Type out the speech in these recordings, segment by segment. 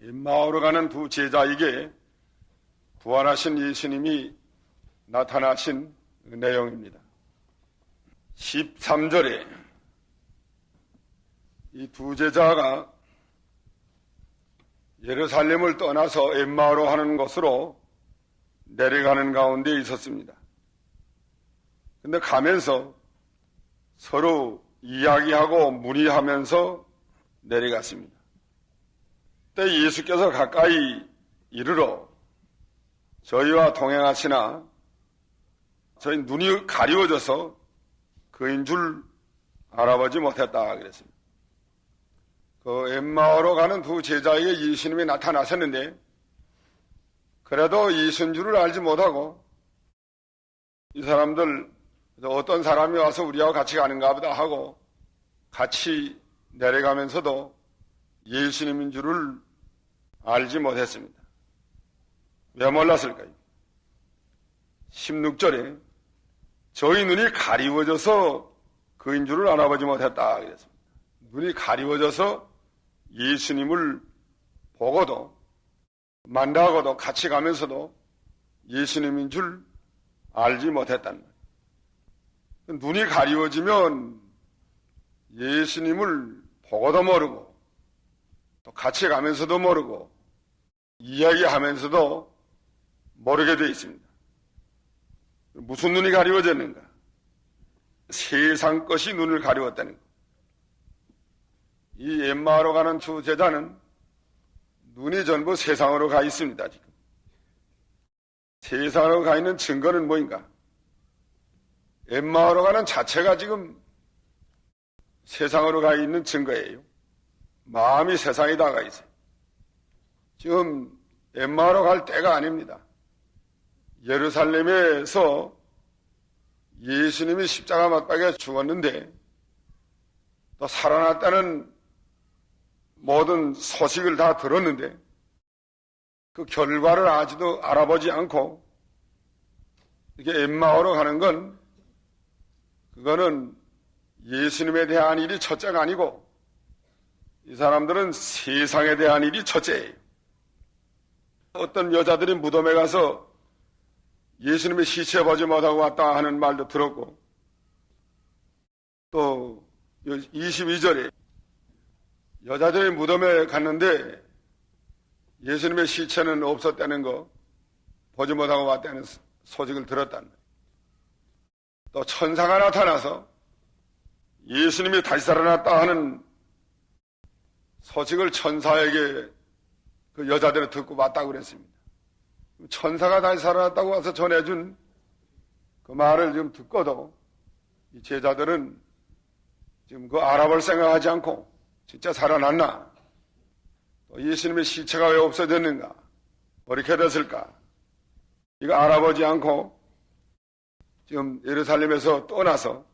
엠마오로 가는 두 제자에게 부활하신 예수님이 나타나신 내용입니다. 13절에 이 두 제자가 예루살렘을 떠나서 엠마오로 하는 곳으로 내려가는 가운데 있었습니다. 근데 가면서 서로 이야기하고 문의하면서 내려갔습니다. 그때 예수께서 가까이 이르러 저희와 동행하시나 저희 눈이 가리워져서 그인 줄 알아보지 못했다 그랬습니다. 그 엠마오로 가는 두 제자에게 예수님이 나타나셨는데 그래도 예수인 줄을 알지 못하고 이 사람들 어떤 사람이 와서 우리하고 같이 가는가 보다 하고 같이 내려가면서도 예수님인 줄을 알지 못했습니다. 왜 몰랐을까요? 16절에 저희 눈이 가리워져서 그인 줄을 알아보지 못했다 그랬습니다. 눈이 가리워져서 예수님을 보고도 만나고도 같이 가면서도 예수님인 줄 알지 못했다는 거예요. 눈이 가리워지면 예수님을 보고도 모르고 또 같이 가면서도 모르고 이야기하면서도 모르게 되어 있습니다. 무슨 눈이 가리워졌는가? 세상 것이 눈을 가리웠다는 것. 이 엠마오로 가는 두 제자는 눈이 전부 세상으로 가 있습니다. 지금 세상으로 가 있는 증거는 뭐인가? 엠마오로 가는 자체가 지금 세상으로 가 있는 증거예요. 마음이 세상에 나가 있어요. 지금 엠마오로 갈 때가 아닙니다. 예루살렘에서 예수님이 십자가 맞박에 죽었는데 또 살아났다는 모든 소식을 다 들었는데 그 결과를 아직도 알아보지 않고 이렇게 엠마오로 가는 건 그거는 예수님에 대한 일이 첫째가 아니고 이 사람들은 세상에 대한 일이 첫째예요. 어떤 여자들이 무덤에 가서 예수님의 시체 보지 못하고 왔다 하는 말도 들었고 또 22절에 여자들이 무덤에 갔는데 예수님의 시체는 없었다는 거 보지 못하고 왔다는 소식을 들었다는 거예요. 또 천사가 나타나서 예수님이 다시 살아났다 하는 소식을 천사에게 그 여자들은 듣고 왔다고 그랬습니다. 천사가 다시 살아났다고 와서 전해준 그 말을 지금 듣고도 이 제자들은 지금 그 알아볼 생각하지 않고 진짜 살아났나? 또 예수님의 시체가 왜 없어졌는가? 어떻게 됐을까? 이거 알아보지 않고 지금 예루살렘에서 떠나서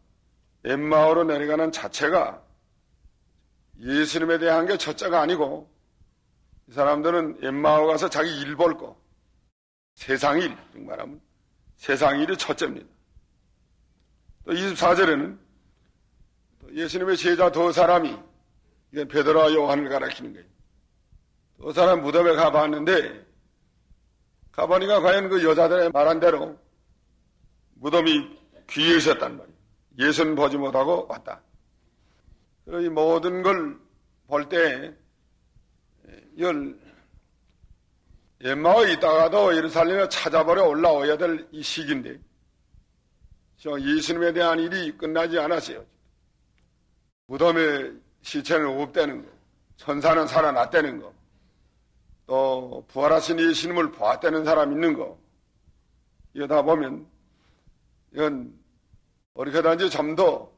엠마오로 내려가는 자체가 예수님에 대한 게 첫째가 아니고 이 사람들은 엠마오 가서 자기 일 볼 거, 세상 일, 말하면 세상 일이 첫째입니다. 또 24절에는 또 예수님의 제자 두 사람이 이게 베드로와 요한을 가리키는 거예요. 두 사람 무덤에 가봤는데 가보니까 과연 그 여자들의 말한 대로 무덤이 귀에 있었단 말이에요. 예수는 보지 못하고 왔다. 이 모든 걸 볼 때 엠마오에 있다가도 예루살렘에 찾아보려 올라와야 될 이 시기인데 예수님에 대한 일이 끝나지 않았어요. 무덤에 시체는 없다는 거, 천사는 살아났다는 거, 또 부활하신 예수님을 보았다는 사람 있는 거, 이거 다 보면 이건 어떻게든지 좀 더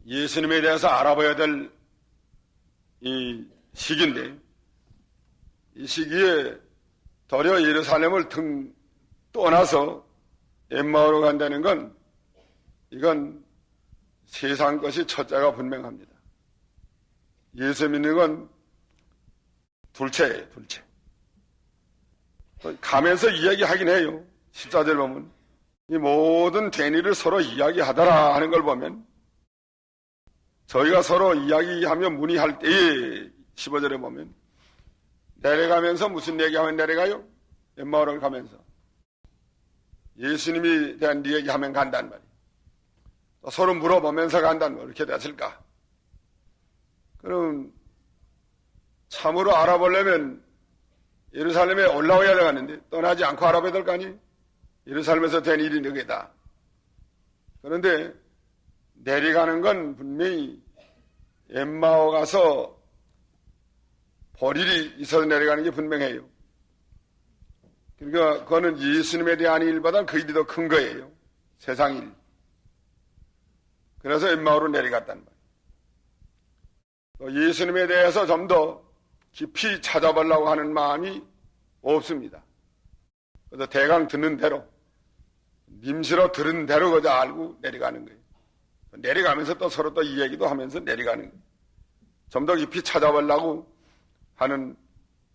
예수님에 대해서 알아봐야 될 이 시기인데 이 시기에 도리어 예루살렘을 떠나서 엠마오로 간다는 건 이건 세상 것이 첫째가 분명합니다. 예수 믿는 건 둘째예요, 둘째. 가면서 이야기하긴 해요. 14절 보면 이 모든 되니를 서로 이야기하더라 하는 걸 보면 저희가 서로 이야기하며 문의할 때에 15절에 보면 내려가면서 무슨 얘기하면 내려가요? 엠마오를 가면서 예수님이 대한 얘기하면 간단 말이에요. 또 서로 물어보면서 간단 말이에요. 이렇게 됐을까? 그럼 참으로 알아보려면 예루살렘에 올라와야 되겠는데 떠나지 않고 알아봐야 될 거 아니에요? 예루살렘에서 된 일이 너게다. 그런데 내려가는 건 분명히 엠마오 가서 볼 일이 있어서 내려가는 게 분명해요. 그러니까 그거는 예수님에 대한 일보다 그 일이 더 큰 거예요. 세상 일. 그래서 엠마오로 내려갔단 말이에요. 예수님에 대해서 좀 더 깊이 찾아보려고 하는 마음이 없습니다. 그래서 대강 듣는 대로 님시로 들은 대로 그저 알고 내려가는 거예요. 내려가면서 또 서로 또 이 얘기도 하면서 내려가는 거예요. 좀 더 깊이 찾아보려고 하는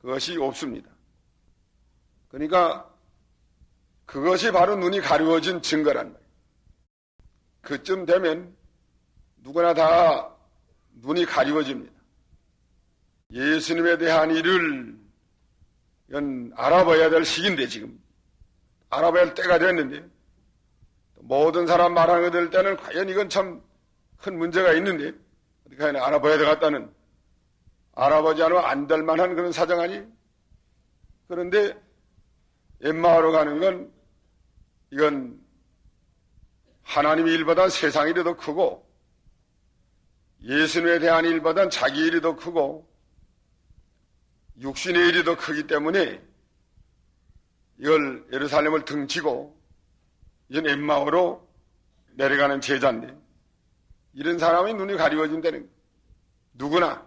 그것이 없습니다. 그러니까 그것이 바로 눈이 가려워진 증거란 말이에요. 그쯤 되면 누구나 다 눈이 가려워집니다. 예수님에 대한 일을 이건 알아봐야 될 시기인데 지금 알아봐야 할 때가 됐는데 모든 사람 말하는 거 들 때는 과연 이건 참 큰 문제가 있는데 어떻게 하냐 알아봐야 되겠다는 알아보지 않으면 안 될 만한 그런 사정 아니에요? 그런데 엠마오로 가는 건 이건 하나님의 일보다 세상 일이 더 크고 예수님에 대한 일보단 자기 일이 더 크고 육신의 일이 더 크기 때문에 이걸 예루살렘을 등지고 이전 엠마오로 내려가는 제자인데 이런 사람이 눈이 가리워진다는 거예요. 누구나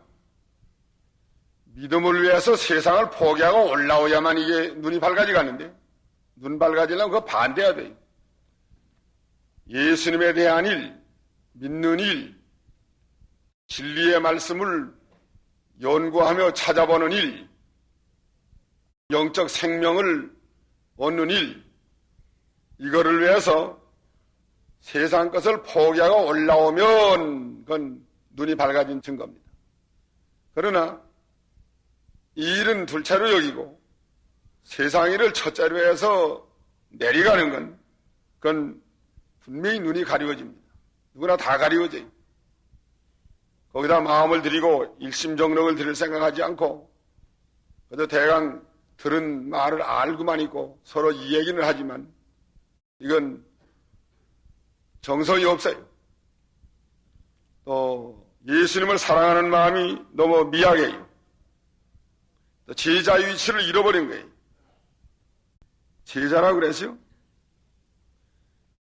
믿음을 위해서 세상을 포기하고 올라오야만 이게 눈이 밝아지 가는데 눈 밝아지려면 그거 반대해야 돼요. 예수님에 대한 일, 믿는 일, 진리의 말씀을 연구하며 찾아보는 일, 영적 생명을 얻는 일, 이거를 위해서 세상 것을 포기하고 올라오면 그건 눈이 밝아진 증거입니다. 그러나 이 일은 둘째로 여기고 세상 일을 첫째로 해서 내려가는 건 그건 분명히 눈이 가리워집니다. 누구나 다 가리워져요. 거기다 마음을 들이고 일심정력을 들일 생각하지 않고 그래도 대강 들은 말을 알고만 있고 서로 이 얘기는 하지만 이건 정성이 없어요. 또 예수님을 사랑하는 마음이 너무 미약해요. 또 제자의 위치를 잃어버린 거예요. 제자라고 그랬어요.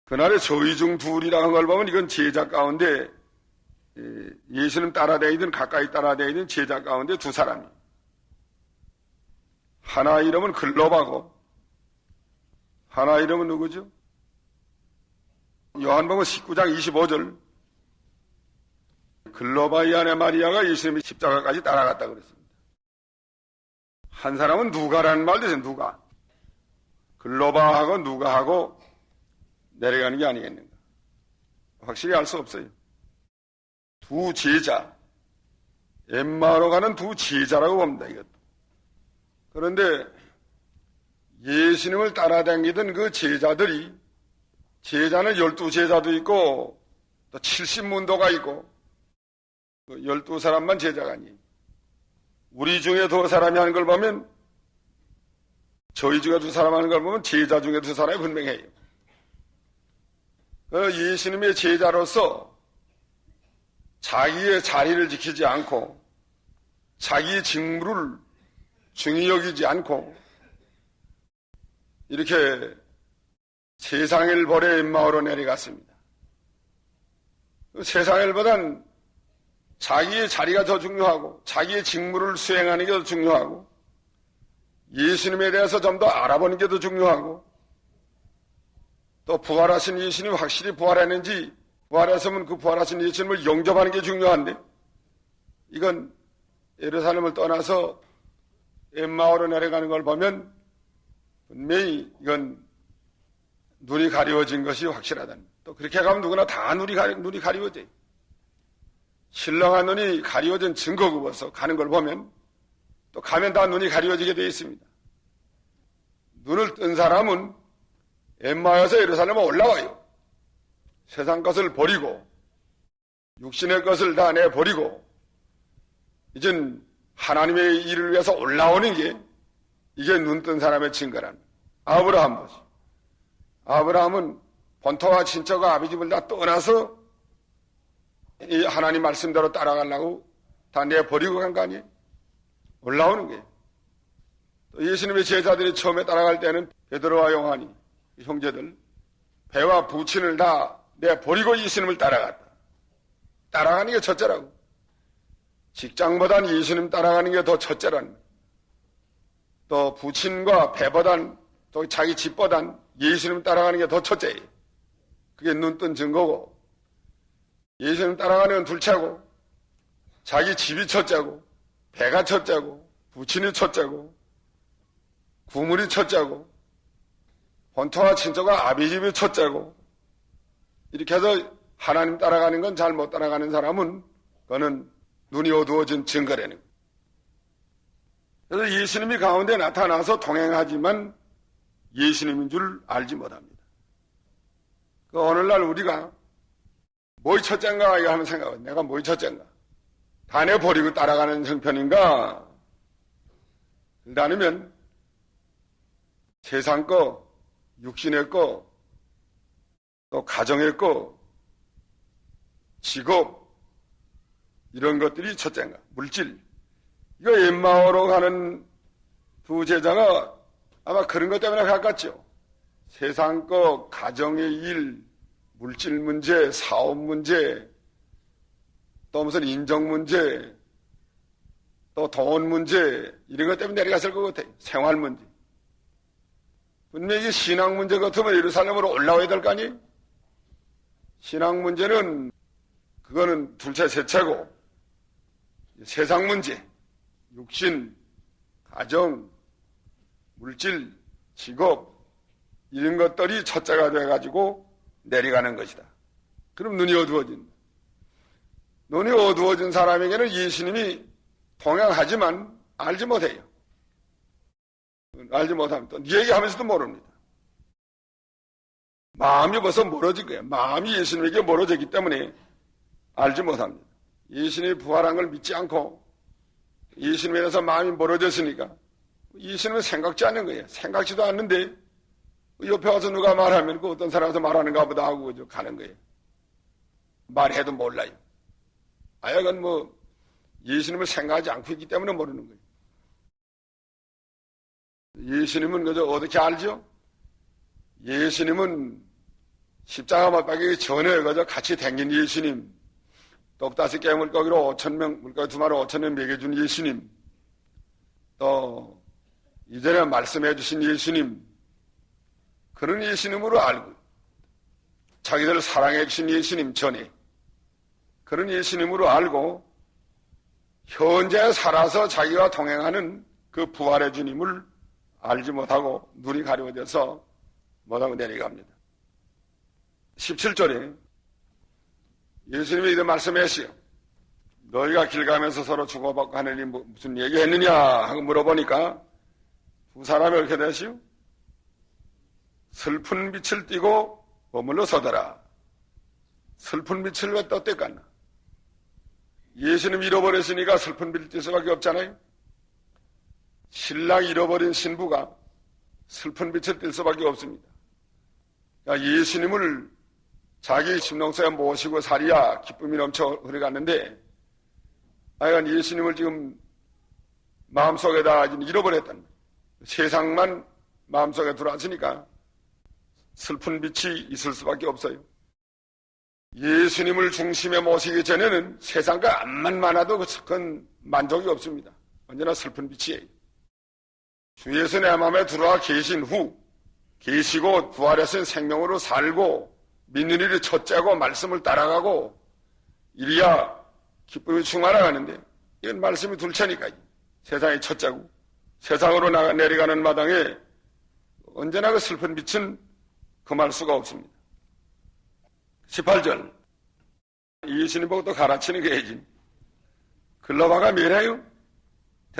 그날의 저희 중 둘이라는 걸 보면 이건 제자 가운데 예수님 따라다니든 가까이 따라다니든 제자 가운데 두 사람이 하나 이름은 글로바고 하나 이름은 누구죠? 요한복음 19장 25절 글로바의 아내 마리아가 예수님의 십자가까지 따라갔다 그랬습니다. 한 사람은 누가라는 말도 있어요. 누가 글로바하고 누가하고 내려가는 게 아니겠는가. 확실히 알 수 없어요. 두 제자 엠마오로 가는 두 제자라고 봅니다. 이것도. 그런데 예수님을 따라다니던 그 제자들이 제자는 12제자도 있고 또 70문도가 있고 12사람만 제자가 아니에요. 우리 중에 두 사람이 하는 걸 보면 저희 중에 두 사람 하는 걸 보면 제자 중에 두 사람이 분명해요. 예수님의 제자로서 자기의 자리를 지키지 않고 자기의 직무를 중히 여기지 않고 이렇게 세상을 버려 엠마오로 내려갔습니다. 세상을보단 자기의 자리가 더 중요하고 자기의 직무를 수행하는 게 더 중요하고 예수님에 대해서 좀 더 알아보는 게 더 중요하고 또 부활하신 예수님이 확실히 부활했는지 부활했으면 그 부활하신 예수님을 영접하는 게 중요한데 이건 예루살렘을 떠나서 엠마오로 내려가는 걸 보면 분명히 이건 눈이 가리워진 것이 확실하다는 또 그렇게 가면 누구나 다 눈이 가리워져요. 신령한 눈이 가리워진 증거가 없어서 가는 걸 보면 또 가면 다 눈이 가려지게 되어 있습니다. 눈을 뜬 사람은 엠마에서 예루살렘에 올라와요. 세상 것을 버리고 육신의 것을 다 내버리고 이젠 하나님의 일을 위해서 올라오는 게 이게 눈 뜬 사람의 증거랍니다. 아브라함 보시. 아브라함은 본토와 친척과 아비 집을 다 떠나서 이 하나님 말씀대로 따라가려고 다 내버리고 간 거 아니에요? 올라오는 거예요. 또 예수님의 제자들이 처음에 따라갈 때는 베드로와 요한이 형제들 배와 부친을 다 내버리고 예수님을 따라갔다. 따라가는 게 첫째라고. 직장보단 예수님 따라가는 게 더 첫째라는 거예요. 또 부친과 배보단 또 자기 집보단 예수님 따라가는 게 더 첫째예요. 그게 눈뜬 증거고 예수님 따라가는 건 둘째고 자기 집이 첫째고 배가 첫째고 부친이 첫째고 구물이 첫째고 본토와 친척과 아비집이 첫째고 이렇게 해서 하나님 따라가는 건 잘 못 따라가는 사람은 그거는 눈이 어두워진 증거라는 거예요. 그래서 예수님이 가운데 나타나서 동행하지만 예수님인 줄 알지 못합니다. 그 오늘날 우리가 뭐의 첫째인가 이거 하면 생각해. 내가 뭐의 첫째인가? 다 내버리고 따라가는 형편인가? 아니면 세상 거, 육신의 거, 또 가정의 거, 직업 이런 것들이 첫째인가? 물질. 이거 엠마오로 가는 두 제자가 아마 그런 것 때문에 가깝죠. 세상 거, 가정의 일, 물질 문제, 사업 문제, 또 무슨 인정 문제, 또 돈 문제 이런 것 때문에 내려갔을 것 같아요. 생활 문제. 분명히 신앙 문제 같으면 예루살렘으로 올라와야 될 거 아니에요? 신앙 문제는 그거는 둘째 셋째고 세상 문제, 육신, 가정, 물질, 직업 이런 것들이 첫째가 돼가지고 내려가는 것이다. 그럼 눈이 어두워진다. 눈이 어두워진 사람에게는 예수님이 동행하지만 알지 못해요. 알지 못하면 또 얘기하면서도 모릅니다. 마음이 벌써 멀어진 거예요. 마음이 예수님에게 멀어졌기 때문에 알지 못합니다. 예수님이 부활한 걸 믿지 않고 예수님에 대해서 마음이 멀어졌으니까 예수님은 생각지 않는 거예요. 생각지도 않는데 옆에 와서 누가 말하면 그 어떤 사람한테 말하는가 보다 하고 가는 거예요. 말해도 몰라요. 하여간 뭐 예수님을 생각하지 않고 있기 때문에 모르는 거예요. 예수님은 그저 어떻게 알죠? 예수님은 십자가 못 박히기 전에 그저 같이 댕긴 예수님, 떡 5개 물고기로 5,000명, 물고기 2마리 5,000명 먹여준 예수님, 또 이전에 말씀해 주신 예수님, 그런 예수님으로 알고 자기들을 사랑해 주신 예수님 전에 그런 예수님으로 알고 현재 살아서 자기와 동행하는 그 부활의 주님을 알지 못하고 눈이 가려워져서 못하고 내려갑니다. 17절에 예수님이 이런 말씀하시오. 너희가 길 가면서 서로 주고받고 하는 일이 무슨 얘기했느냐 하고 물어보니까 두 사람이 이렇게 되시오. 슬픈 빛을 띠고 머물러 서더라. 슬픈 빛을 왜 또 떼갔나? 예수님 잃어버렸으니까 슬픈 빛을 띌 수밖에 없잖아요. 신랑 잃어버린 신부가 슬픈 빛을 띌 수밖에 없습니다. 그러니까 예수님을 자기 심령속에 모시고 살이야 기쁨이 넘쳐 흐려갔는데 하여간 예수님을 지금 마음속에다 잃어버렸다는 거예요. 세상만 마음속에 들어왔으니까 슬픈 빛이 있을 수밖에 없어요. 예수님을 중심에 모시기 전에는 세상과 암만 많아도 그건 만족이 없습니다. 언제나 슬픈 빛이에요. 주 예수 내 마음에 들어와 계신 후 계시고 부활하신 생명으로 살고 믿는 일이 첫째고 말씀을 따라가고 이리야 기쁨이 충만하가는데 이건 말씀이 둘째니까요. 세상이 첫째고 세상으로 내려가는 마당에 언제나 그 슬픈 빛은 금할 수가 없습니다. 18절 예수님 보고 또 가르치는 게 해지. 글로바가 뭐래요?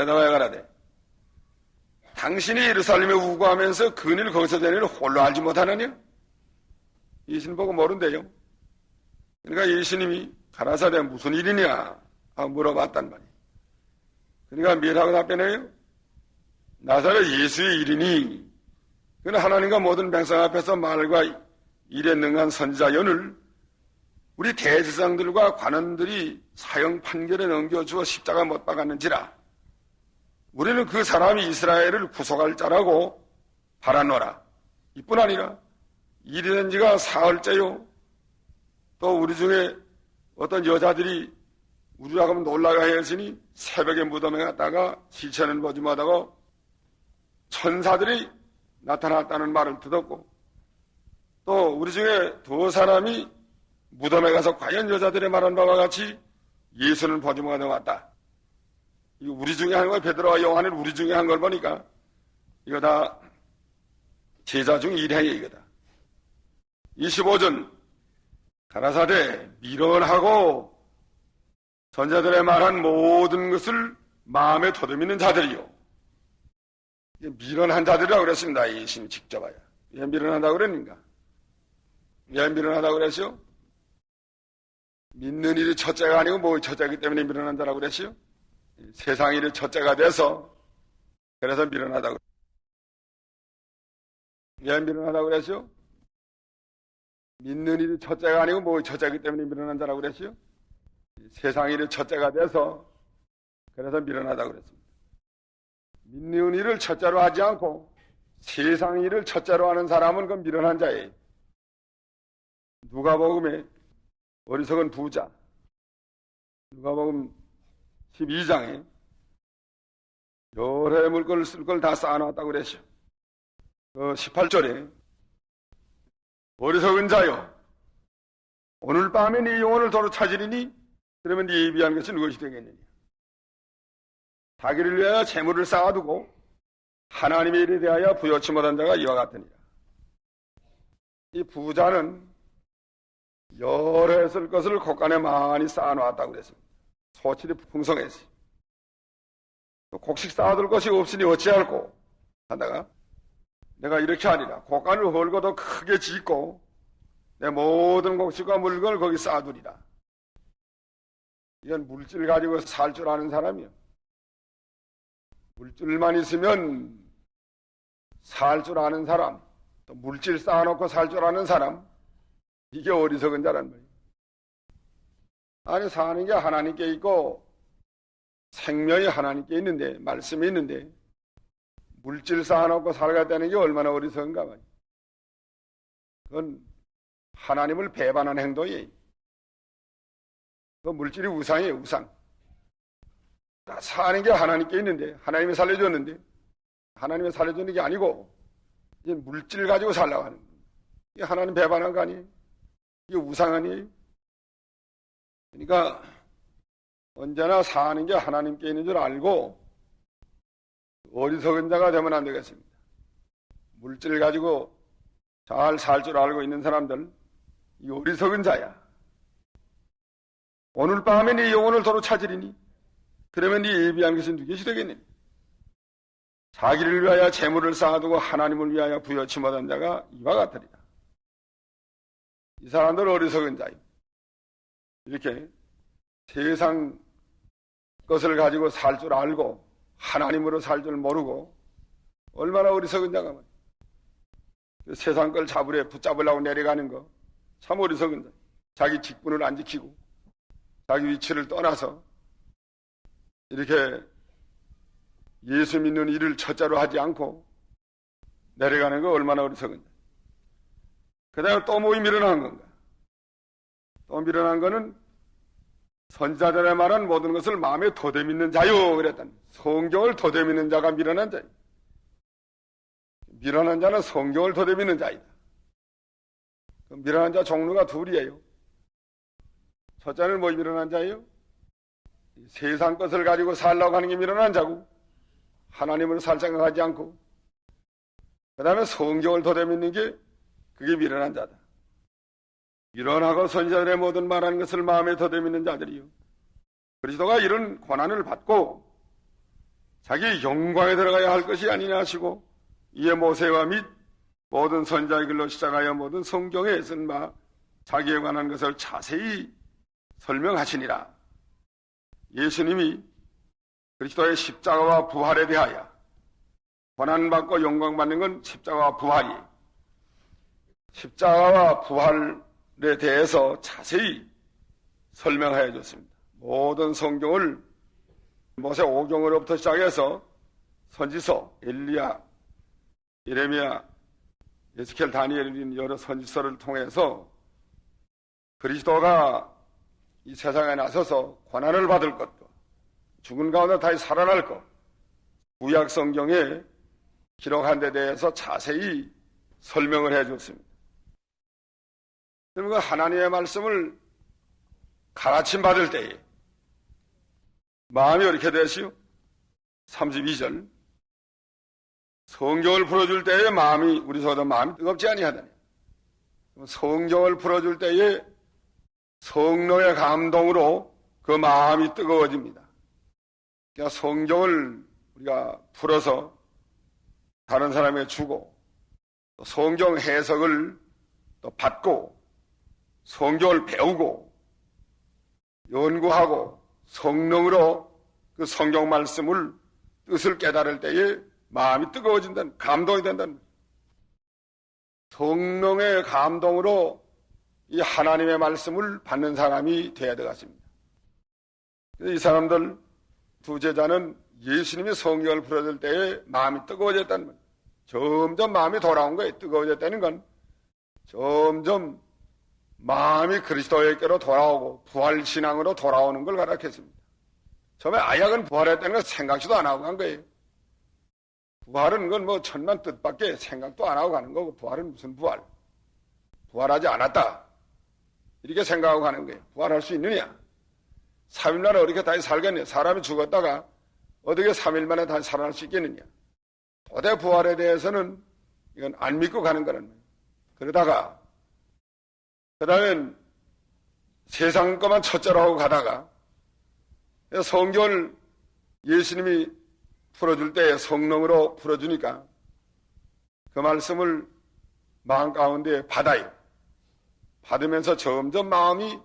대답하여 가라되 당신이 예루살렘에 우고하면서 근일 거기서 되니를 홀로 알지 못하느냐? 예수님 보고 모른대요. 그러니까 예수님이 가라사대 무슨 일이냐 하고 물어봤단 말이에요. 그러니까 뭐라고 답변해요? 나사렛 예수의 일이니 그는 하나님과 모든 백성 앞에서 말과 일에 능한 선지자연을 우리 대제사장들과 관원들이 사형 판결에 넘겨주어 십자가 못 박았는지라 우리는 그 사람이 이스라엘을 구속할 자라고 바라노라. 이뿐 아니라 일이 된 지가 사흘째요. 또 우리 중에 어떤 여자들이 우리라 하면 놀라가 했으니 새벽에 무덤에 갔다가 지체는 보지 못하고 천사들이 나타났다는 말을 듣었고 또 우리 중에 두 사람이 무덤에 가서 과연 여자들의 말한 바와 같이 예수는 보지 못하고 왔다. 이거 우리 중에 한 걸 베드로와 요한을 우리 중에 한 걸 보니까 이거 다 제자 중 일행이 이거다. 25절 가라사대 미련하고 선자들의 말한 모든 것을 마음에 더듬이는 자들이요. 미련한 자들이라고 그랬습니다. 예수님 직접 하여. 왜 미련하다고 그랬는가? 왜 미련하다고 그랬어요? 믿는 일이 첫째가 아니고 뭐 첫째이기 때문에 미련한 자라고 그랬어요? 세상 일이 첫째가 돼서 그래서 미련하다고. 왜 미련하다고 그랬어요? 믿는 일이 첫째가 아니고 뭐 첫째이기 때문에 미련한 자라고 그랬어요? 세상 일이 첫째가 돼서 그래서 미련하다고 그랬습니다. 믿는 일을 첫째로 하지 않고 세상 일을 첫째로 하는 사람은 그 미련한 자예요. 누가복음에 어리석은 부자 누가복음 12장에 여러 물건을 쓸 걸 다 쌓아놨다고 그랬죠. 18절에 어리석은 자여 오늘 밤에 네 영혼을 도로 찾으리니 그러면 네 예비한 것이 무엇이 되겠느냐. 자기를 위하여 재물을 쌓아두고 하나님의 일에 대하여 부여치 못한 자가 이와 같으니라. 이 부자는 여러 해 쓸 것을 곳간에 많이 쌓아놓았다고 그랬습니다. 소출이 풍성했어요. 곡식 쌓아둘 것이 없으니 어찌할꼬 하다가 내가 이렇게 하리라. 곳간을 헐고도 크게 짓고 내 모든 곡식과 물건을 거기 쌓아두리라. 이건 물질 가지고 살 줄 아는 사람이요. 물질만 있으면 살 줄 아는 사람, 또 물질 쌓아놓고 살 줄 아는 사람, 이게 어리석은 자란 말이에요. 아니 사는 게 하나님께 있고 생명이 하나님께 있는데 말씀이 있는데 물질 쌓아놓고 살겠다는 게 얼마나 어리석은가 말이에요. 그건 하나님을 배반하는 행동이에요. 그 물질이 우상이에요. 우상. 사는 게 하나님께 있는데 하나님이 살려줬는데 하나님이 살려주는 게 아니고 이제 물질 가지고 살라고 하는 거예요. 이게 하나님 배반한 거 아니에요? 이게 우상 아니에요? 그러니까 언제나 사는 게 하나님께 있는 줄 알고 어리석은 자가 되면 안 되겠습니다. 물질 가지고 잘 살 줄 알고 있는 사람들 이 어리석은 자야. 오늘 밤에 네 영혼을 도로 찾으리니 그러면 네 예비한 것이 누구시 되겠니? 자기를 위하여 재물을 쌓아두고 하나님을 위하여 부여치 못한 자가 이와 같으리라. 이 사람들 어리석은 자요. 이렇게 세상 것을 가지고 살 줄 알고 하나님으로 살 줄 모르고 얼마나 어리석은 자가 말이야. 세상 걸 잡으려 붙잡으려고 내려가는 거 참 어리석은 자. 자기 직분을 안 지키고 자기 위치를 떠나서 이렇게 예수 믿는 일을 첫째로 하지 않고 내려가는 거 얼마나 어리석은 자. 그 다음에 또 뭐 미련한 건가? 또 미련한 거는 선지자들의 말한 모든 것을 마음에 더듬이는 자요 그랬다니. 성경을 더듬이는 자가 미련한 자예요. 미련한 자는 성경을 더듬이는 자이다. 그 미련한 자 종류가 둘이에요. 첫째는 뭐 미련한 자예요? 세상 것을 가지고 살라고 하는 게 미련한 자고 하나님으로 살 생각하지 않고 그 다음에 성경을 더듬이는 게 그게 미련한 자다. 미련하고 선지자들의 모든 말하는 것을 마음에 더듬이는 자들이요. 그리스도가 이런 고난을 받고 자기 영광에 들어가야 할 것이 아니냐 하시고 이에 모세와 및 모든 선지자의 글로 시작하여 모든 성경에 쓴 바 자기에 관한 것을 자세히 설명하시니라. 예수님이 그리스도의 십자가와 부활에 대하여 고난받고 영광받는 건 십자가와 부활이에요. 십자가와 부활에 대해서 자세히 설명하여 줬습니다. 모든 성경을 모세 5경으로부터 시작해서 선지서, 엘리야, 예레미야, 에스겔, 다니엘인 여러 선지서를 통해서 그리스도가 이 세상에 나서서 고난을 받을 것과 죽은 가운데 다시 살아날 것, 구약 성경에 기록한 데 대해서 자세히 설명을 해 줬습니다. 그러면 하나님의 말씀을 가르침 받을 때에 마음이 어떻게 되시오? 32절 성경을 풀어줄 때에 마음이 우리 속에도 마음이 뜨겁지 아니하다니. 성경을 풀어줄 때에 성령의 감동으로 그 마음이 뜨거워집니다. 그러니까 성경을 우리가 풀어서 다른 사람에게 주고 또 성경 해석을 또 받고 성경을 배우고 연구하고 성령으로 그 성경 말씀을 뜻을 깨달을 때에 마음이 뜨거워진다는, 감동이 된다는 거예요. 성령의 감동으로 이 하나님의 말씀을 받는 사람이 되어야 되겠습니다. 이 사람들 두 제자는 예수님이 성경을 풀어줄 때에 마음이 뜨거워졌다는 거예요. 점점 마음이 돌아온 거예요. 뜨거워졌다는 건 점점 마음이 그리스도에게로 돌아오고 부활신앙으로 돌아오는 걸 가르쳤습니다. 처음에 아약은 부활했다는 걸 생각지도 안 하고 간 거예요. 부활은 그건 뭐 천만 뜻밖에 생각도 안 하고 가는 거고, 부활은 무슨 부활? 부활하지 않았다. 이렇게 생각하고 가는 거예요. 부활할 수 있느냐? 3일 만에 어떻게 다시 살겠냐? 사람이 죽었다가 어떻게 3일 만에 다시 살아날 수 있겠느냐? 도대 부활에 대해서는 이건 안 믿고 가는 거란 말이에요. 그러다가 그 다음엔 세상 것만 첫째로 하고 가다가 성경을 예수님이 풀어줄 때 성령으로 풀어주니까 그 말씀을 마음 가운데 받아요. 받으면서 점점 마음이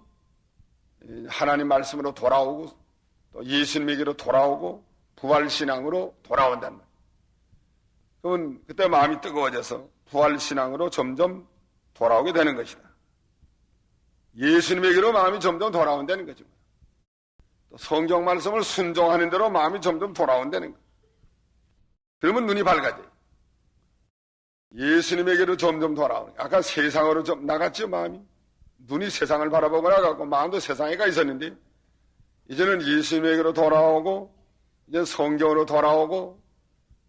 하나님 말씀으로 돌아오고 또 예수님에게로 돌아오고 부활신앙으로 돌아온단 말이에요. 그러면 그때 마음이 뜨거워져서 부활신앙으로 점점 돌아오게 되는 것이다. 예수님에게로 마음이 점점 돌아온다는 거죠. 또 성경 말씀을 순종하는 대로 마음이 점점 돌아온다는 거예요. 그러면 눈이 밝아져요. 예수님에게로 점점 돌아오는 거예요. 아까 세상으로 좀 나갔죠, 마음이. 눈이 세상을 바라보고 나가고 마음도 세상에 가 있었는데 이제는 예수님에게로 돌아오고 이제 성경으로 돌아오고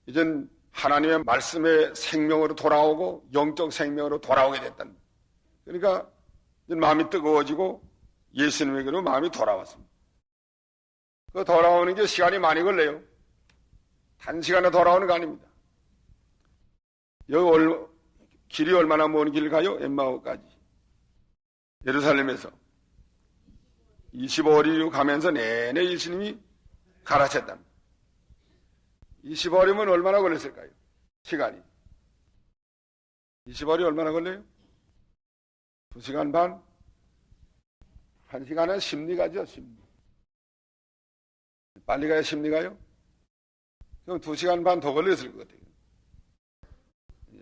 이젠 하나님의 말씀의 생명으로 돌아오고 영적 생명으로 돌아오게 됐다는 거예요. 그러니까 이제 마음이 뜨거워지고 예수님에게로 마음이 돌아왔습니다. 그 돌아오는 게 시간이 많이 걸려요. 단시간에 돌아오는 거 아닙니다. 여기 길이 얼마나 먼 길을 가요? 엠마오까지. 예루살렘에서 25리로 가면서 내내 예수님이 가르쳤답니다. 25리면 얼마나 걸렸을까요? 시간이. 25리 얼마나 걸려요? 2시간 반? 1시간은 심리 가죠, 심리. 빨리 가야 심리 가요? 그럼 2시간 반 더 걸렸을 것 같아요.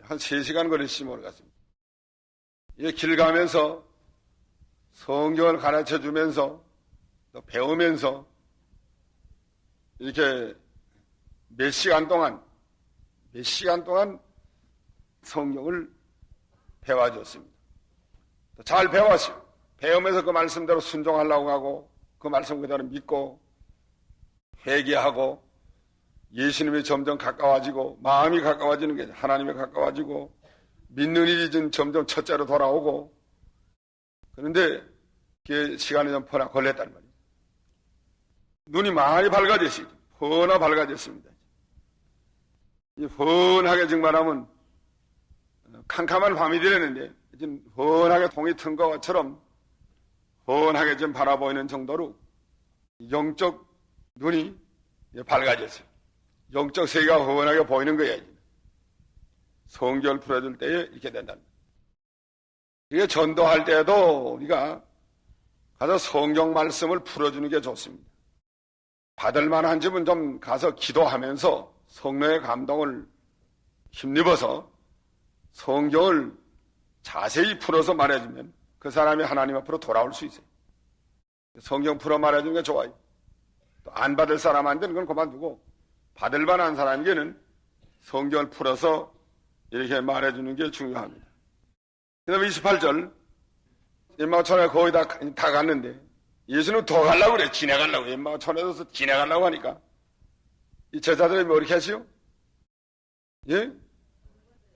한 3시간 걸릴지 모르겠습니다. 이 길 가면서 성경을 가르쳐 주면서 또 배우면서 이렇게 몇 시간 동안 성경을 배워줬습니다. 잘 배웠어요. 배우면서 그 말씀대로 순종하려고 하고 그 말씀 그대로 믿고 회개하고 예수님이 점점 가까워지고 마음이 가까워지는 게 하나님에 가까워지고 믿는 일이 점점 첫째로 돌아오고 그런데 그 시간이 좀 걸렸단 말이에요. 눈이 많이 밝아졌어요. 훤하 밝아졌습니다. 이제 훤하게 정말하면 캄캄한 밤이 되었는데 지금 훤하게 동이 튼 것처럼 훤하게 좀 바라보이는 정도로 영적 눈이 밝아졌어요. 영적 세계가 훤하게 보이는 거예요. 성경을 풀어줄 때에 이렇게 된다는 거예요. 이게 전도할 때에도 우리가 가서 성경 말씀을 풀어주는 게 좋습니다. 받을 만한 집은 좀 가서 기도하면서 성령의 감동을 힘입어서 성경을 자세히 풀어서 말해주면 그 사람이 하나님 앞으로 돌아올 수 있어요. 성경 풀어 말해주는 게 좋아요. 또 안 받을 사람한테는 그건 그만두고 받을 만한 사람에게는 성경을 풀어서 이렇게 말해주는 게 중요합니다. 그 다음에 28절 엠마오천에 거의 다 갔는데 예수는 더 가려고 그래. 지나가려고. 엠마오천에서 지나가려고 하니까 이 제자들이 뭐 이렇게 하시오? 예?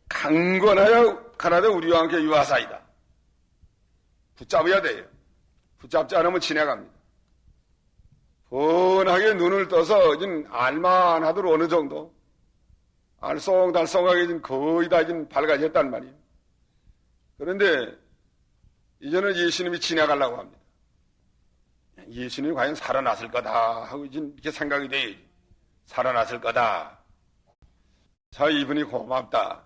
강건하여 가라되 우리와 함께 유하사이다. 붙잡아야 돼요. 붙잡지 않으면 지나갑니다. 뻔하게 눈을 떠서 이제 알만하도록 어느 정도 알쏭달쏭하게 이제 거의 다 이제 밝아졌단 말이에요. 그런데 이제는 예수님이 지나가려고 합니다. 예수님이 과연 살아났을 거다 하고 이제 이렇게 생각이 돼요. 살아났을 거다. 자, 이분이 고맙다.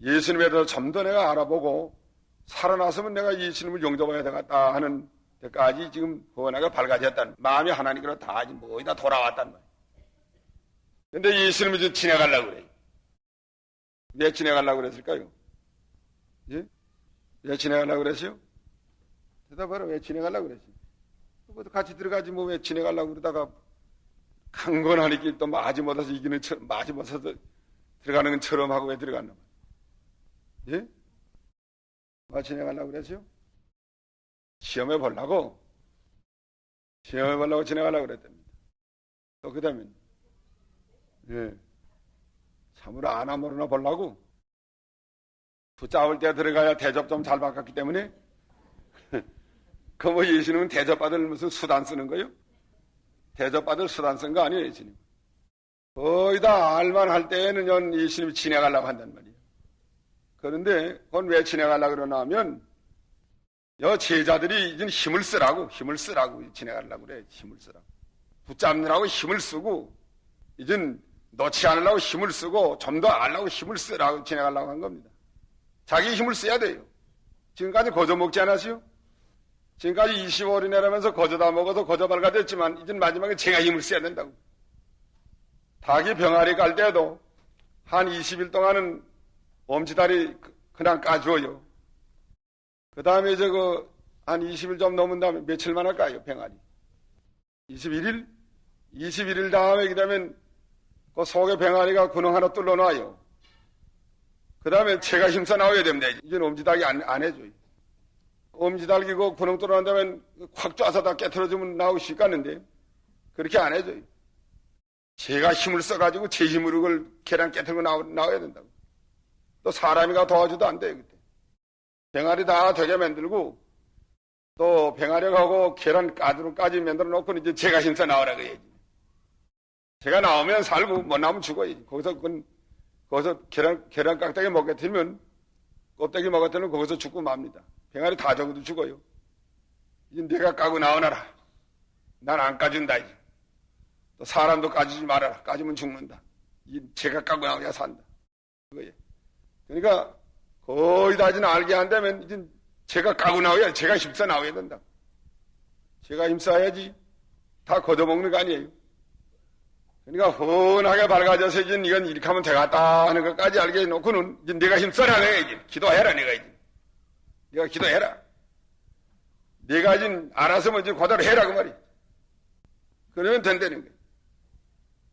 예수님에 대해서 좀 더 내가 알아보고 살아났으면 내가 예수님을 용접해야 되겠다 하는 데까지 지금 훤하게 밝아졌다는 마음이 하나님께로 다 이제 거의 다 돌아왔단 말이에요. 근데 예수님이 지금 지나가려고 그래요. 왜 지나가려고 그랬을까요? 예? 왜 지나가려고 그랬어요? 대답하라. 왜 지나가려고 그랬어요? 그것도 같이 들어가지 뭐 왜 지나가려고 그러다가 강건하니 또 마지 못해서 이기는 마지 못해서 들어가는 것처럼 하고 왜 들어갔나 말이에요? 예? 왜 지나가려고 그랬어요? 시험해 보려고 지나가려고 그랬답니다. 또 그 다음에 예. 참으로 아나 모르나 보려고 붙잡을 때 들어가야 대접 좀 잘 받았기 때문에 그 뭐 예수님은 대접받을 무슨 수단 쓰는 거요? 대접받을 수단 쓴 거 아니에요, 예수님. 거의 다 알만할 때에는 예수님이 지나가려고 한단 말이에요. 그런데 그건 왜 지나가려고 그러나 하면 제자들이 이제 힘을 쓰라고 지나가려고 그래. 힘을 쓰라고. 붙잡느라고 힘을 쓰고 이젠 놓지 않으려고 힘을 쓰고 좀 더 알려고 힘을 쓰라고 지나가려고 한 겁니다. 자기 힘을 써야 돼요. 지금까지 거저 먹지 않았어요? 지금까지 25일이라면서 거저 다 먹어서 거저 발가됐지만 이젠 마지막에 제가 힘을 써야 된다고. 닭이 병아리 깔 때도 한 20일 동안은 엄지다리 그냥 까줘요. 그 다음에 한 20일 좀 넘은 다음에 며칠만 할까요, 병아리? 21일? 21일 다음에 그다음에 그 속에 병아리가 구멍 하나 뚫어놔요. 그 다음에 제가 힘써 나와야 됩니다. 이제 엄지달기 안 해줘요. 엄지달기 그 구멍 뚫어놓은 다음에 확 쏴서 다 깨트려주면 나오기 쉽겠는데 그렇게 안 해줘요. 제가 힘을 써가지고 제 힘으로 그걸 계란 깨트리고 나와야 된다고. 또 사람이가 도와줘도 안 돼요, 그때. 병아리 다 되게 만들고 또 병아리하고 계란 가두로까지 만들어 놓고 이제 제가 힘써 나오라 그래야지. 제가 나오면 살고 못 나오면 죽어야지. 거기서 계란 깍대기 먹게 되면 껍데기 먹을 때는 거기서 죽고 맙니다. 병아리 다 적어도 죽어요. 이제 내가 까고 나오너라. 난 안 까준다 이제. 또 사람도 까주지 말아라. 까주면 죽는다. 제가 까고 나오야 산다. 그거예요. 그러니까 거의 다 이제 알게 한다면 이제 제가 까고 나와야 제가 힘써 나와야 된다. 제가 힘써야지 다 걷어먹는 거 아니에요. 그러니까 훤하게 밝아져서 이제 이건 이렇게 하면 되겠다 하는 것까지 알게 해놓고는 이제 내가 힘써라 내가 이제 기도해라 내가 이제 네가 기도해라. 네가 이제 알아서 뭐 이제 그대로 해라 그 말이야. 그러면 된다는 거야.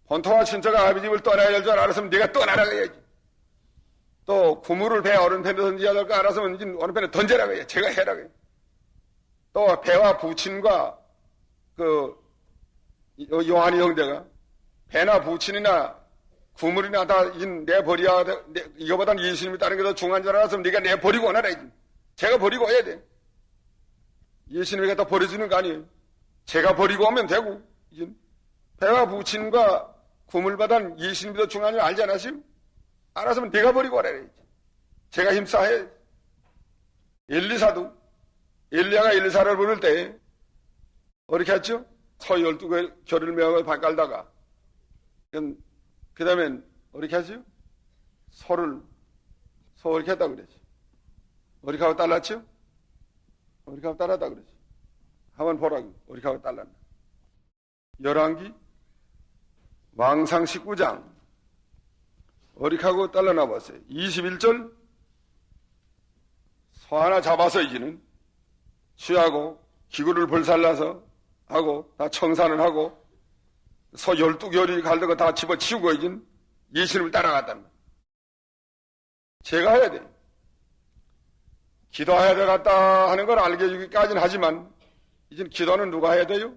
본토와 친척과 아버지 집을 떠나야 될 줄 알았으면 네가 떠나라 해야지. 또 구물을 배 오른편에 던져야 될 거 알았으면 이제 오른편에 던져라 해야 제가 해라 해야. 또 배와 부친과 요한이 형제가 배나 부친이나 구물이나 다 내버려야 돼. 이거보다는 예수님이 다른 게 더 중요한 줄 알았으면 네가 내버리고 오너라. 제가 버리고 와야 돼. 예수님이 갖다 버려주는 거 아니에요. 제가 버리고 오면 되고. 배와 부친과 구물보다는 예수님이 더 중요한 줄 알지 않았어요? 알았으면 네가 버리고 오라. 제가 힘싸해. 엘리사도 엘리야가 엘리사를 부를 때 어떻게 했죠? 소 12개 겨를 메어 발 깔다가 그 다음에 어떻게 하지요? 소 어떻게 했다 그러지? 어떻게 하고 달랐죠? 어떻게 하고 달랐다 그러지? 한번 보라고. 어떻게 하고 달랐나? 열왕기 왕상 19장 어떻게 하고 달라나 보세요. 21절 소 하나 잡아서 이제는 취하고 기구를 불살라서 하고 다 청산을 하고 소 12결이 갈다가 다 집어치우고 이젠 예수님을 따라갔다는 거예요. 제가 해야 돼요. 기도해야 되겠다 하는 걸 알게 해주기까지는 하지만 이젠 기도는 누가 해야 돼요?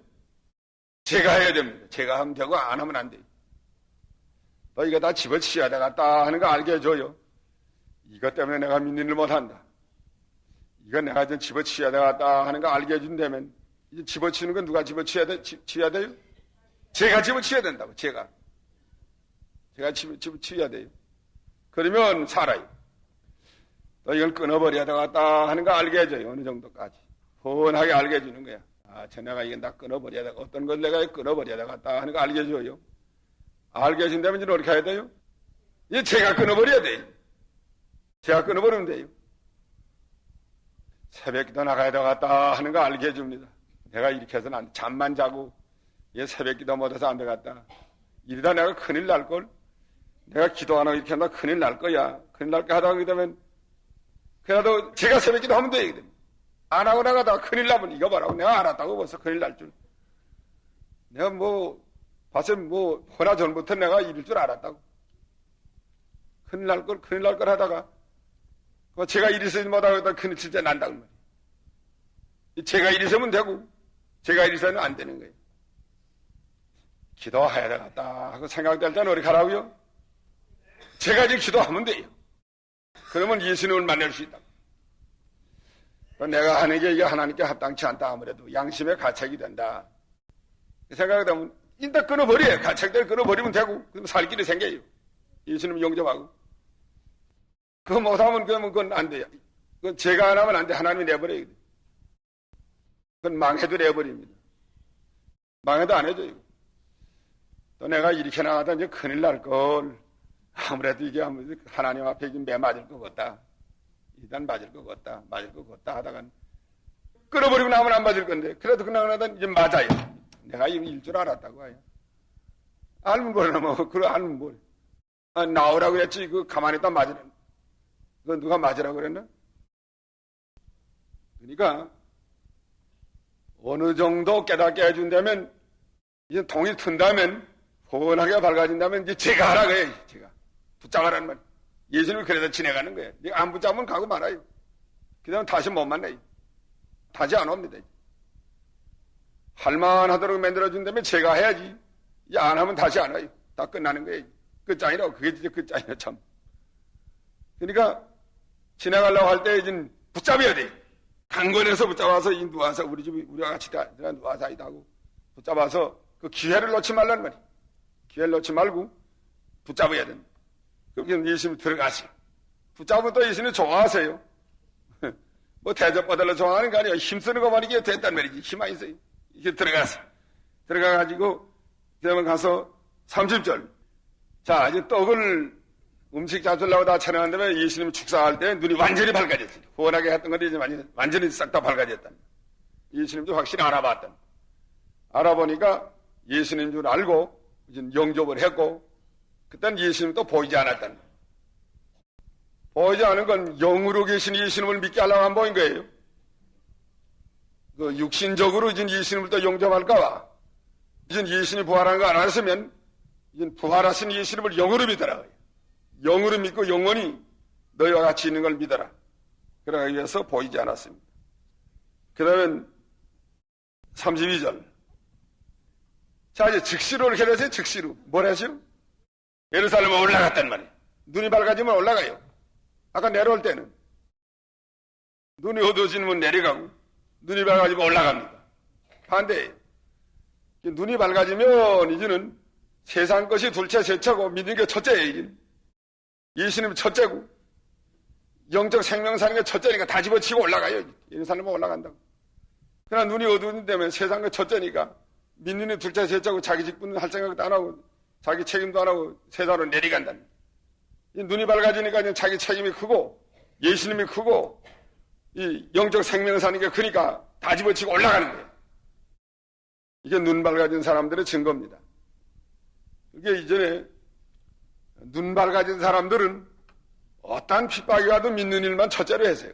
제가 해야 됩니다. 제가 하면 되고 안 하면 안 돼요. 너 이거 다 집어치워야 되겠다 하는 거 알게 해줘요. 이것 때문에 내가 믿는 일 못한다. 이거 내가 좀 집어치워야 되겠다 하는 거 알게 해준다면 이제 집어치우는 건 누가 집어치워야 돼요? 제가 집어치워야 된다고. 제가 집어치워야 돼요. 그러면 살아요. 너 이걸 끊어버려야 되겠다 하는 거 알게 해줘요. 어느 정도까지. 훤하게 알게 해주는 거야. 아, 내가 이건 다 끊어버려야 되겠다. 어떤 걸 내가 끊어버려야 되겠다 하는 거 알게 해줘요. 알게 해준다면 이제 어떻게 해야 돼요? 이제 제가 끊어버려야 돼요. 제가 끊어버리면 돼요. 새벽기도 나가야 되겠다 하는 거 알게 해줍니다. 내가 이렇게 해서는 안 돼. 잠만 자고 얘 새벽기도 못해서 안 되겠다. 이러다 내가 큰일 날걸. 내가 기도 안 하고 이렇게 한다 큰일 날 거야. 큰일 날까 하다가 그러게 되면 그래도 제가 새벽기도 하면 돼. 안 하고 나가다가 큰일 나면 이거 봐라고. 내가 알았다고 벌써 큰일 날 줄. 내가 봤을 허나 전부터 내가 이럴 줄 알았다고. 큰일 날 걸 하다가 제가 이리서 못하고 큰일 진짜 난다고 말이야. 제가 이리서면 되고 제가 이리서는 안 되는 거예요. 기도해야 되겠다 하고 생각될 때는 어떻게 하라고요? 제가 지금 기도하면 돼요. 그러면 예수님을 만날 수 있다. 내가 하는 게 이게 하나님께 합당치 않다 아무래도 양심의 가책이 된다. 생각이 되면 일단 끊어버려요. 가책대로 끊어버리면 되고 그럼 살 길이 생겨요. 예수님 용접하고. 그거 못하면 그건 안 돼요. 그건 제가 안 하면 안 돼. 하나님이 내버려야 돼. 그건 망해도 내버립니다. 망해도 안 해줘요. 또 내가 이렇게 나가다 이제 큰일 날걸. 아무래도 이게 하나님 앞에 매 맞을 것 같다. 일단 맞을 것 같다 하다간 끊어버리고 나면 안 맞을 건데 그래도 그나마 하다 이제 맞아요. 내가 이거 일 줄 알았다고 해요. 알면 뭐라 그래 알면 뭐래. 나오라고 했지 가만히 있다 맞으라. 그건 누가 맞으라고 그랬나? 그러니까 어느 정도 깨닫게 해준다면 이제 동이 튼다면 훤하게 밝아진다면 이제 제가 하라고 해요. 제가 붙잡아라는 말. 예수님이 그래서 지내가는 거예요. 안 붙잡으면 가고 말아요. 그 다음에 다시 못 만나요. 다시 안 옵니다. 할만하도록 만들어준다면 제가 해야지. 이제 안 하면 다시 안 와요. 다 끝나는 거예요. 끝장이라고. 그게 진짜 끝장이야, 참. 그러니까 지나가려고 할 때 이제 붙잡아야 돼. 강권에서 붙잡아서 누워서 우리가 같이 누워서 하고 붙잡아서 그 기회를 놓지 말란 말이야. 기회를 놓지 말고 붙잡아야 된다. 그럼 예수님이 들어가세요. 붙잡으면 또 예수님이 좋아하세요. 대접받으려 좋아하는 거 아니에요. 힘쓰는 것만 이게 됐단 말이지. 힘만 있어요. 이게 들어가세요. 들어가가지고, 그러면 가서 30절. 자, 이제 떡을 음식 잡수려고 다 차려놨는데 예수님이 축사할 때 눈이 완전히 밝아졌어요. 후원하게 했던 건데 이제 완전히 싹 다 밝아졌다. 예수님도 확실히 알아봤다. 알아보니까 예수님인 줄 알고 이제 영접을 했고, 그때는 예수님도 보이지 않았다는 거예요. 보이지 않은 건 영으로 계신 예수님을 믿게 하려고 안 보인 거예요. 그 육신적으로 이제 예수님을 또 영접할까봐 이제 예수님이 부활한 거 안 알았으면 이제 부활하신 예수님을 영으로 믿더라고요. 영으로 믿고 영원히 너희와 같이 있는 걸 믿어라. 그러기 위해서 보이지 않았습니다. 그 다음에 32절. 자, 이제 즉시로 이렇게 되세요. 즉시로. 뭘 하시오? 예루살렘에 올라갔단 말이에요. 눈이 밝아지면 올라가요. 아까 내려올 때는 눈이 어두워지면 내려가고 눈이 밝아지면 올라갑니다. 반대예요. 눈이 밝아지면 이제는 세상 것이 둘째 셋째고 믿는 게 첫째예요. 이제는. 예수님은 첫째고 영적 생명 사는 게 첫째니까 다 집어치고 올라가요. 예루살렘에 올라간다고. 그러나 눈이 어두운 데면 세상 게 첫째니까 믿는 게 둘째 셋째고 자기 직분을 할 생각도 안 하고 자기 책임도 안 하고 세상으로 내려간다는. 눈이 밝아지니까 이제 자기 책임이 크고 예수님이 크고 이 영적 생명사니까 그러니까 다 집어치고 올라가는 거예요. 이게 눈 밝아진 사람들의 증거입니다. 이게 이전에 눈 밝아진 사람들은 어떠한 핍박이 와도 믿는 일만 첫째로 했어요.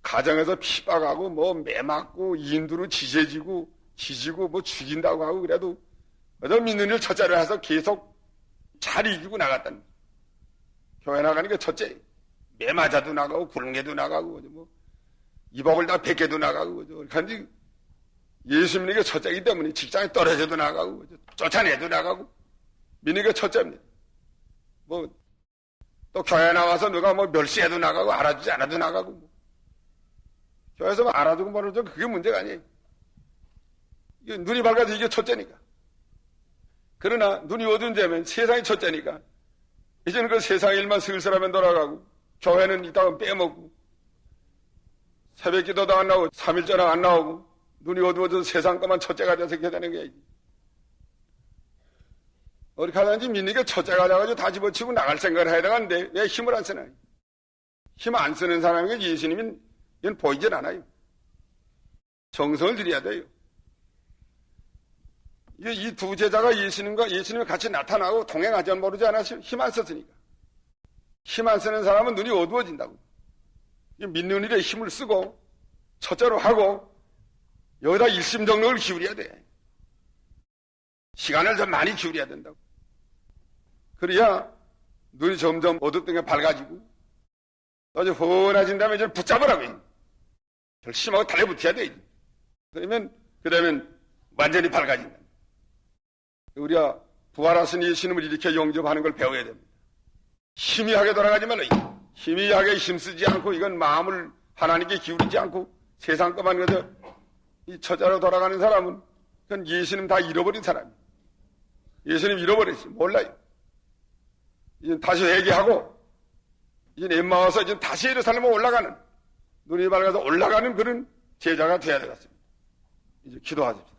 가정에서 핍박하고 뭐 매맞고 인두로 지지고 뭐 죽인다고 하고 그래도 그래서 믿는 일 첫째로 해서 계속 잘 이기고 나갔다는 거예요. 교회 나가니까 첫째 매맞아도 나가고 굴게도 나가고 뭐 이복을 다 베개도 나가고 그런지 예수 믿는 게 첫째이기 때문에 직장에 떨어져도 나가고 쫓아내도 나가고 믿는 게 첫째입니다. 뭐 또 교회 나와서 누가 뭐 멸시해도 나가고 알아주지 않아도 나가고 뭐. 교회에서 뭐 알아주고 모르죠 그게 문제가 아니에요. 이게 눈이 밝아서 이게 첫째니까. 그러나 눈이 어두운 자면 세상이 첫째니까 이제는 그 세상 일만 슬슬하면 돌아가고 교회는 이따가 빼먹고 새벽 기도도 안 나오고 3일전화 안 나오고 눈이 어두워져서 세상 것만 첫째가 돼서 이렇게 되는 거야. 어디 가든지 믿는 게 첫째가 돼가지고 다 집어치고 나갈 생각을 해야 되는데 왜 힘을 안 쓰나요? 힘 안 쓰는 사람에게 예수님은 이건 보이질 않아요. 정성을 들여야 돼요. 이 두 제자가 예수님과 같이 나타나고 동행하지 모르지 않았어요. 힘 안 썼으니까. 힘 안 쓰는 사람은 눈이 어두워진다고. 믿는 일에 힘을 쓰고 첫째로 하고 여기다 일심정력을 기울여야 돼. 시간을 좀 많이 기울여야 된다고. 그래야 눈이 점점 어둡던 게 밝아지고 아주 훤해진 다음에 좀 붙잡으라고. 결심하고 달려붙어야 돼. 그러면 완전히 밝아진다. 우리가 부활하신 예수님을 이렇게 영접하는 걸 배워야 됩니다. 희미하게 돌아가지 말라. 희미하게 힘쓰지 않고 이건 마음을 하나님께 기울이지 않고 세상 것만 그저 이 처자로 돌아가는 사람은 그건 예수님 다 잃어버린 사람이에요. 예수님 잃어버렸지 몰라요. 이제 다시 회개하고 이제 엠마와서 이제 다시 예루살렘에 올라가는 눈이 밝아서 올라가는 그런 제자가 되어야 되겠습니다. 이제 기도하십시오.